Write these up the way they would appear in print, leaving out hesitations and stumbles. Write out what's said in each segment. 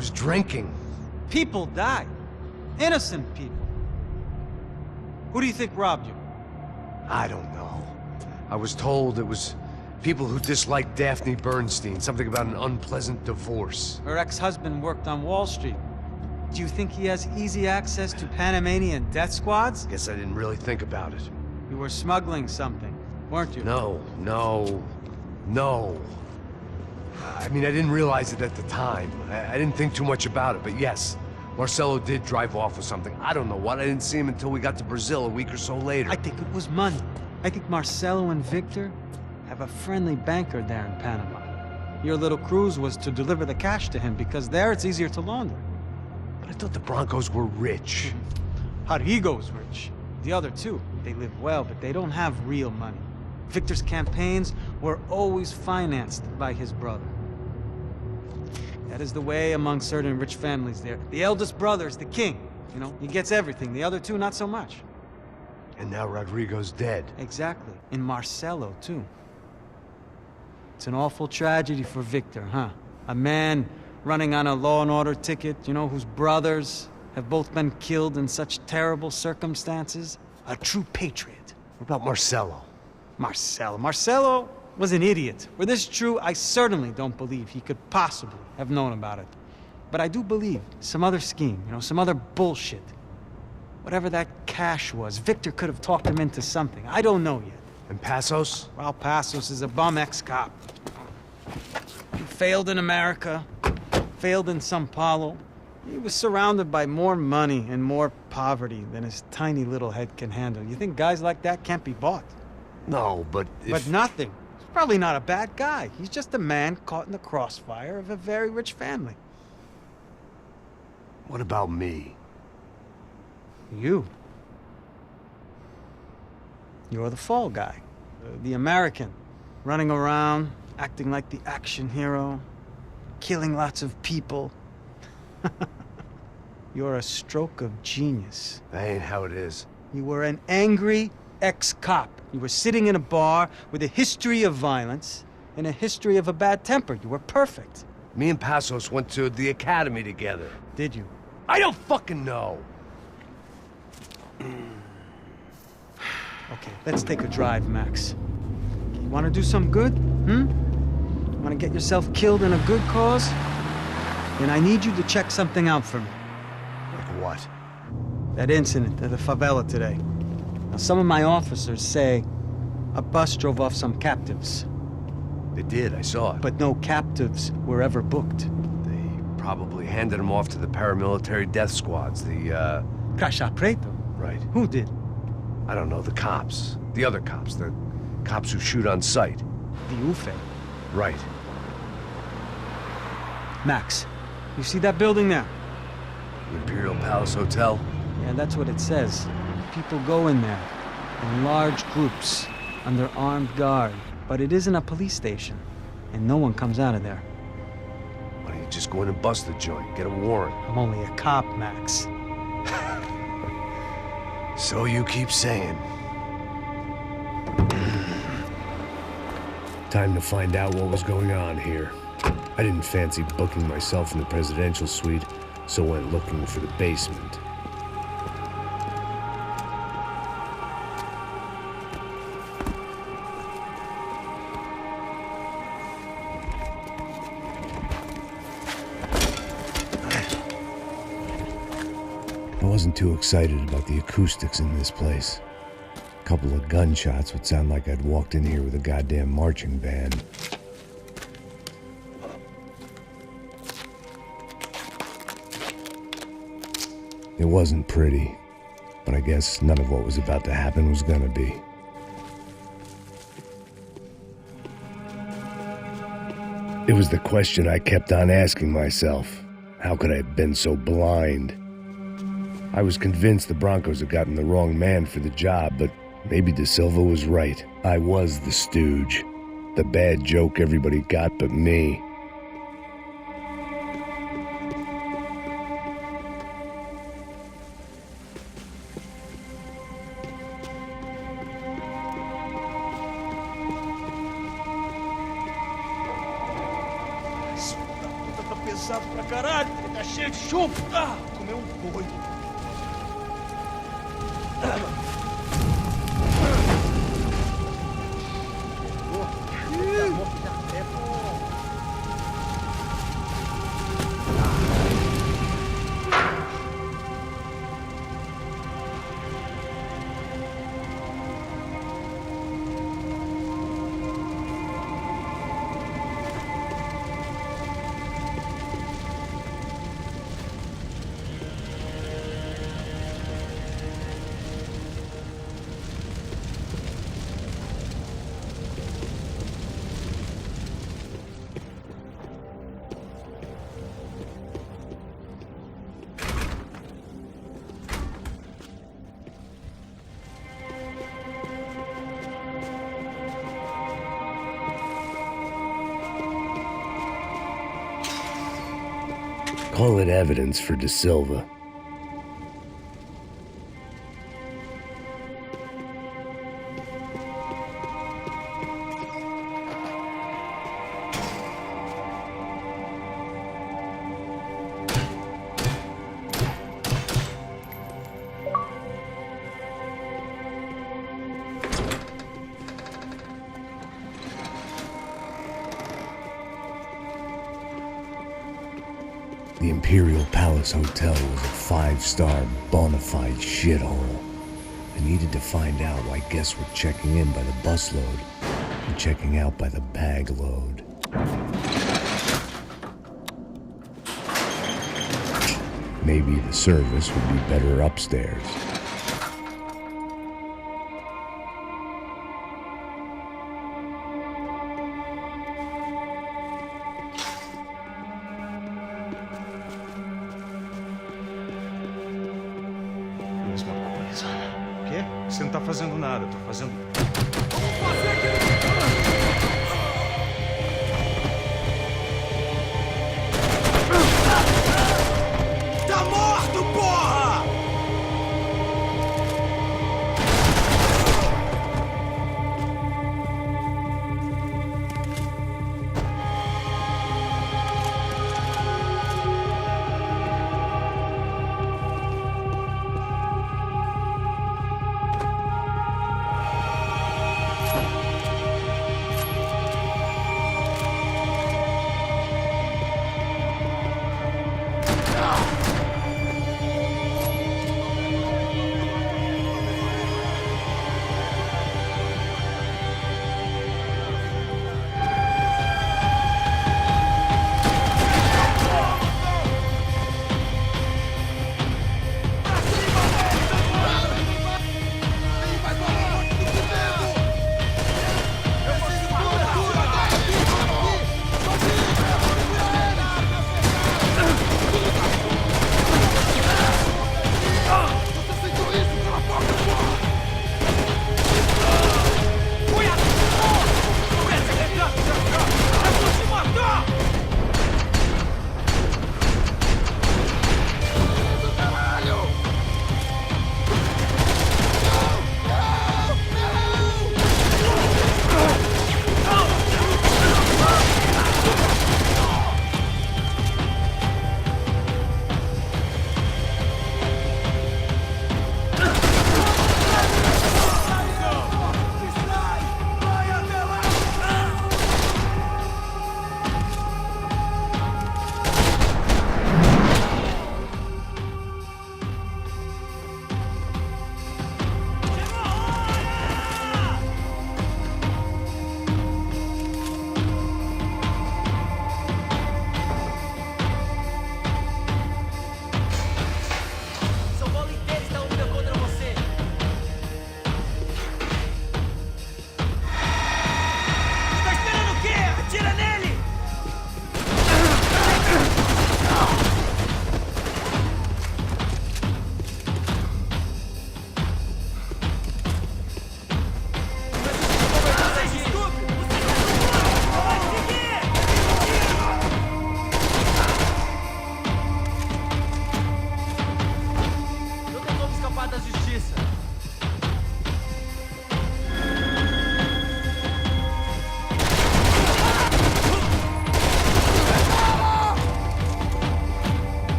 was drinking. People died. Innocent people. Who do you think robbed you? I don't know. I was told it was people who disliked Daphne Bernstein, something about an unpleasant divorce. Her ex-husband worked on Wall Street. Do you think he has easy access to Panamanian death squads? Guess I didn't really think about it. You were smuggling something, weren't you? No. I mean, I didn't realize it at the time. I didn't think too much about it, but yes, Marcelo did drive off with something. I don't know what. I didn't see him until we got to Brazil a week or so later. I think it was money. I think Marcelo and Victor have a friendly banker there in Panama. Your little cruise was to deliver the cash to him because there it's easier to launder. But I thought the Broncos were rich. Rodrigo's rich. The other two, they live well, but they don't have real money. Victor's campaigns were always financed by his brother. That is the way among certain rich families there. The eldest brother is the king. You know, he gets everything. The other two, not so much. And now Rodrigo's dead. Exactly. And Marcelo, too. It's an awful tragedy for Victor, huh? A man running on a law and order ticket, you know, whose brothers have both been killed in such terrible circumstances. A true patriot. What about Marcelo? Marcelo was an idiot. Were this true, I certainly don't believe he could possibly have known about it. But I do believe some other scheme, you know, some other bullshit. Whatever that cash was, Victor could have talked him into something. I don't know yet. And Passos? Well, Passos is a bum ex-cop. He failed in America, failed in São Paulo. He was surrounded by more money and more poverty than his tiny little head can handle. You think guys like that can't be bought? No, but if... But nothing. He's probably not a bad guy. He's just a man caught in the crossfire of a very rich family. What about me? You. You're the fall guy. The American. Running around, acting like the action hero. Killing lots of people. You're a stroke of genius. That ain't how it is. You were an angry ex-cop. You were sitting in a bar with a history of violence and a history of a bad temper. You were perfect. Me and Passos went to the academy together. Did you? I don't fucking know. Okay, let's take a drive, Max. You want to do some good? Want to get yourself killed in a good cause? Then I need you to check something out for me. Like what? That incident at the favela today. Now, some of my officers say a bus drove off some captives. They did, I saw it. But no captives were ever booked. They probably handed them off to the paramilitary death squads, the, Caixa Preto? Right. Who did? I don't know, the cops. The other cops, the cops who shoot on sight. The UFE. Right. Max, you see that building there? The Imperial Palace Hotel? Yeah, that's what it says. People go in there, in large groups, under armed guard. But it isn't a police station, and no one comes out of there. Why don't you just go in and bust the joint, get a warrant? I'm only a cop, Max. So you keep saying. Time to find out what was going on here. I didn't fancy booking myself in the presidential suite, so went looking for the basement. I wasn't too excited about the acoustics in this place. A couple of gunshots would sound like I'd walked in here with a goddamn marching band. It wasn't pretty, but I guess none of what was about to happen was gonna be. It was the question I kept on asking myself. How could I have been so blind? I was convinced the Broncos had gotten the wrong man for the job, but maybe De Silva was right. I was the stooge. The bad joke everybody got but me. cansado pra caralho, tá cheio de chumbo. Ah, comeu um boi. Call it evidence for De Silva. The Imperial Palace Hotel was a five-star, bona fide shithole. I needed to find out why guests were checking in by the busload and checking out by the bag load. Maybe the service would be better upstairs. Mesma coisa. O quê? Você não tá fazendo nada, eu tô fazendo... Tá morto, porra!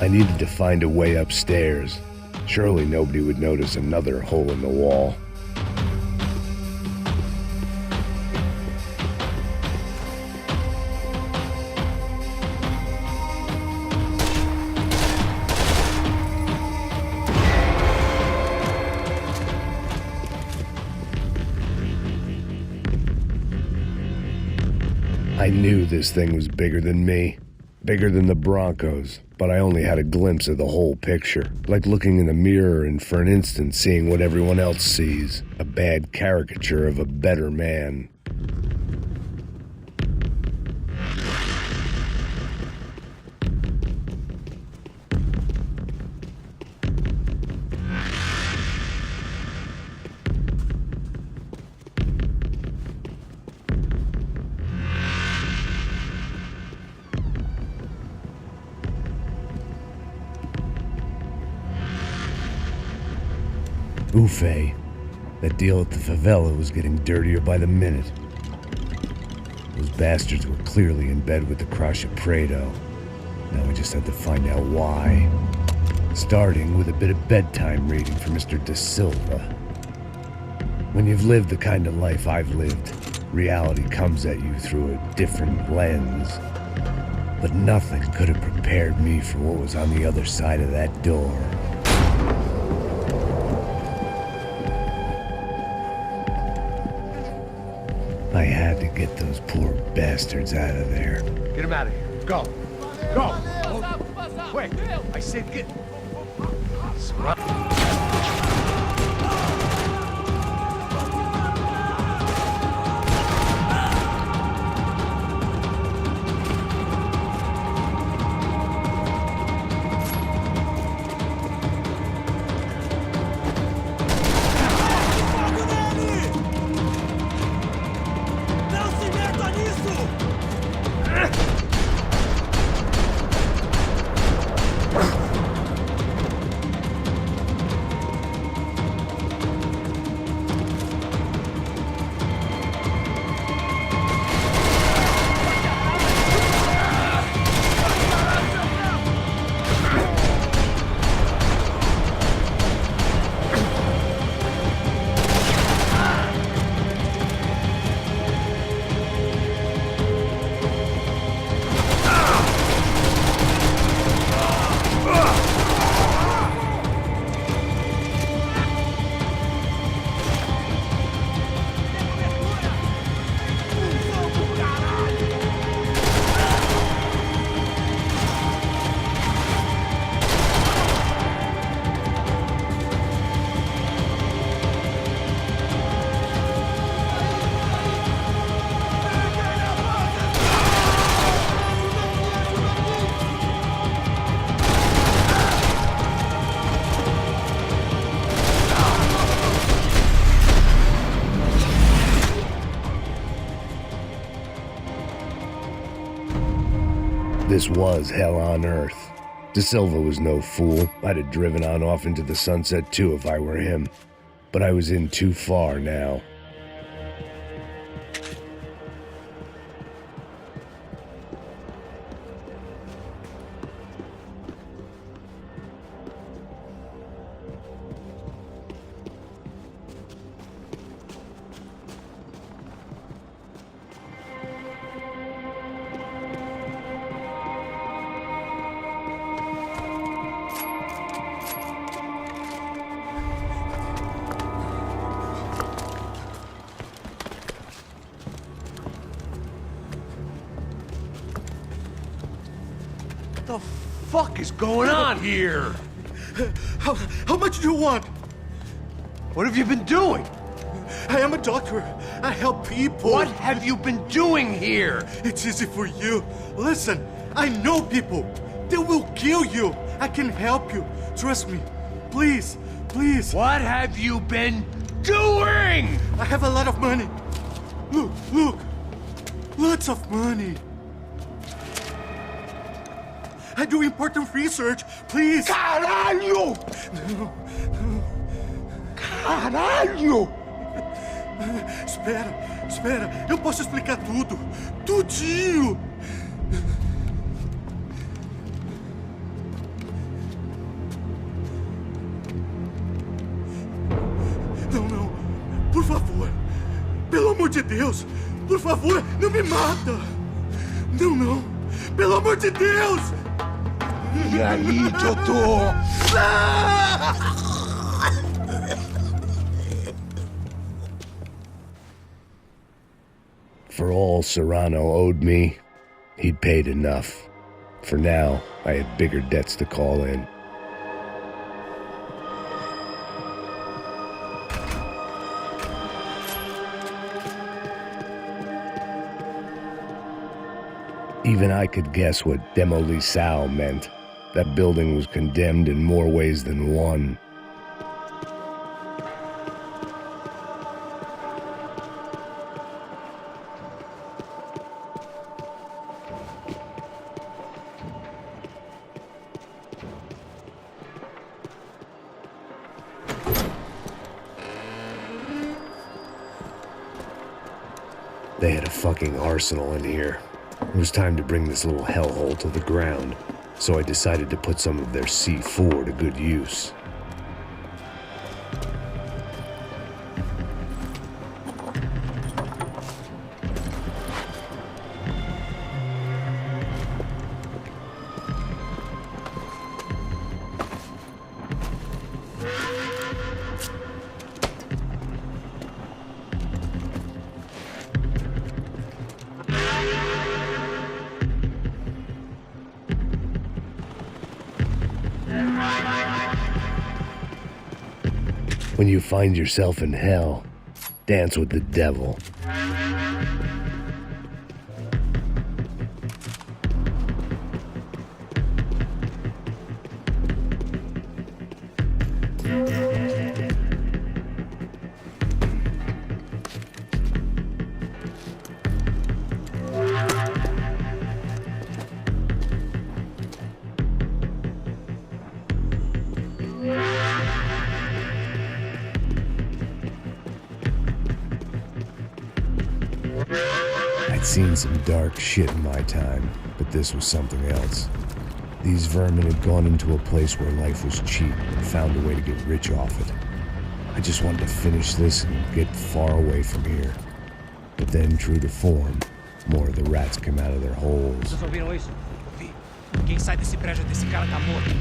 I needed to find a way upstairs. Surely nobody would notice another hole in the wall. I knew this thing was bigger than me, bigger than the Broncos, but I only had a glimpse of the whole picture, like looking in the mirror and for an instant seeing what everyone else sees, a bad caricature of a better man. Ufe. That deal at the favela was getting dirtier by the minute. Those bastards were clearly in bed with the Crash of Prado. Now I just had to find out why. Starting with a bit of bedtime reading for Mr. Da Silva. When you've lived the kind of life I've lived, reality comes at you through a different lens. But nothing could have prepared me for what was on the other side of that door. I had to get those poor bastards out of there. Get him out of here. Go. Go. Quick. I said get... This was hell on earth. Da Silva was no fool. I'd have driven on off into the sunset too if I were him. But I was in too far now. What the fuck is going on here? How much do you want? What have you been doing? I am a doctor. I help people. What have you been doing here? It's easy for you. Listen, I know people. They will kill you. I can help you. Trust me. Please, please. What have you been doing? I have a lot of money. Look, look. Lots of money. I do important research. Please. Caralho! Caralho! Espera, espera. Eu posso explicar tudo. Tudinho. de Deus! Por favor, não me mata! Não, não! Pelo amor de Deus! E aí, Totô? For all Serrano owed me, he'd paid enough. For now, I had bigger debts to call in. Even I could guess what Demolisal meant. That building was condemned in more ways than one. They had a fucking arsenal in here. It was time to bring this little hellhole to the ground, so I decided to put some of their C4 to good use. When you find yourself in hell, dance with the devil. I'd seen some dark shit in my time, but this was something else. These vermin had gone into a place where life was cheap and found a way to get rich off it. I just wanted to finish this and get far away from here. But then, true to form, more of the rats came out of their holes. Vocês ouviram isso? Vi. Quem sai desse prédio desse cara tá morto.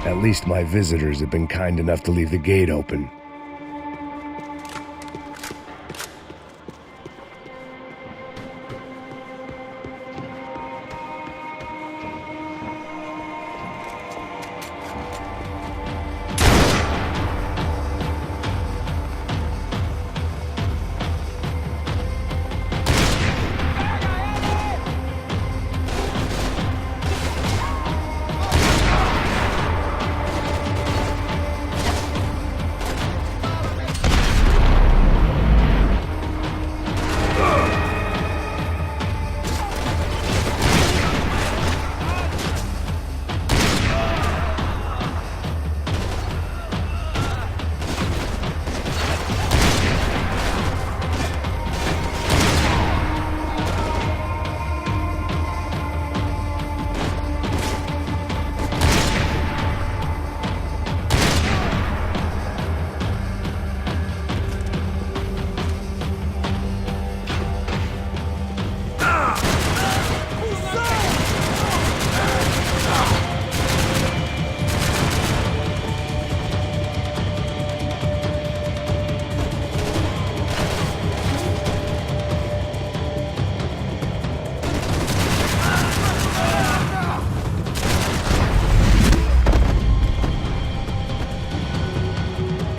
At least my visitors have been kind enough to leave the gate open.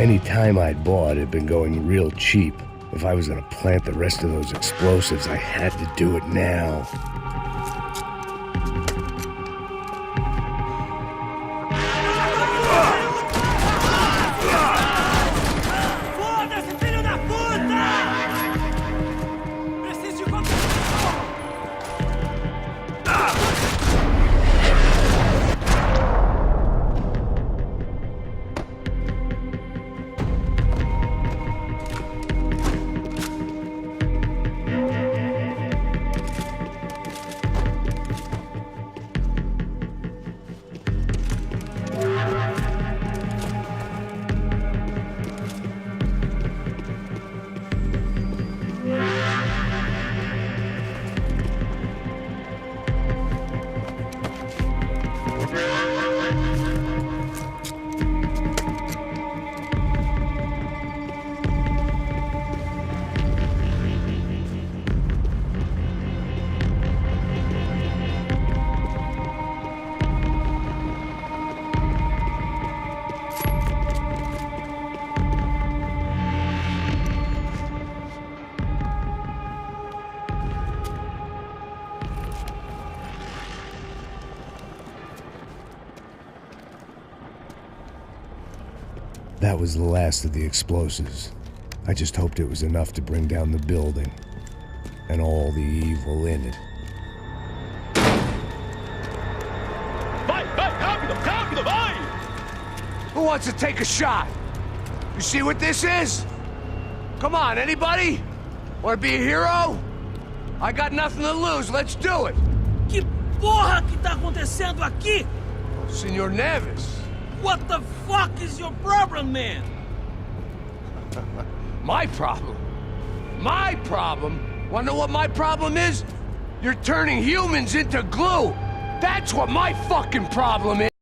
Any time I'd bought had been going real cheap. If I was gonna plant the rest of those explosives, I had to do it now. That was the last of the explosives. I just hoped it was enough to bring down the building and all the evil in it. Vai, rápido, rápido, vai! Who wants to take a shot? You see what this is? Come on, anybody? Want to be a hero? I got nothing to lose, let's do it! Que porra que tá acontecendo aqui? Senor Neves. What the fuck is your problem, man? My problem? My problem? Wanna know what my problem is? You're turning humans into glue! That's what my fucking problem is!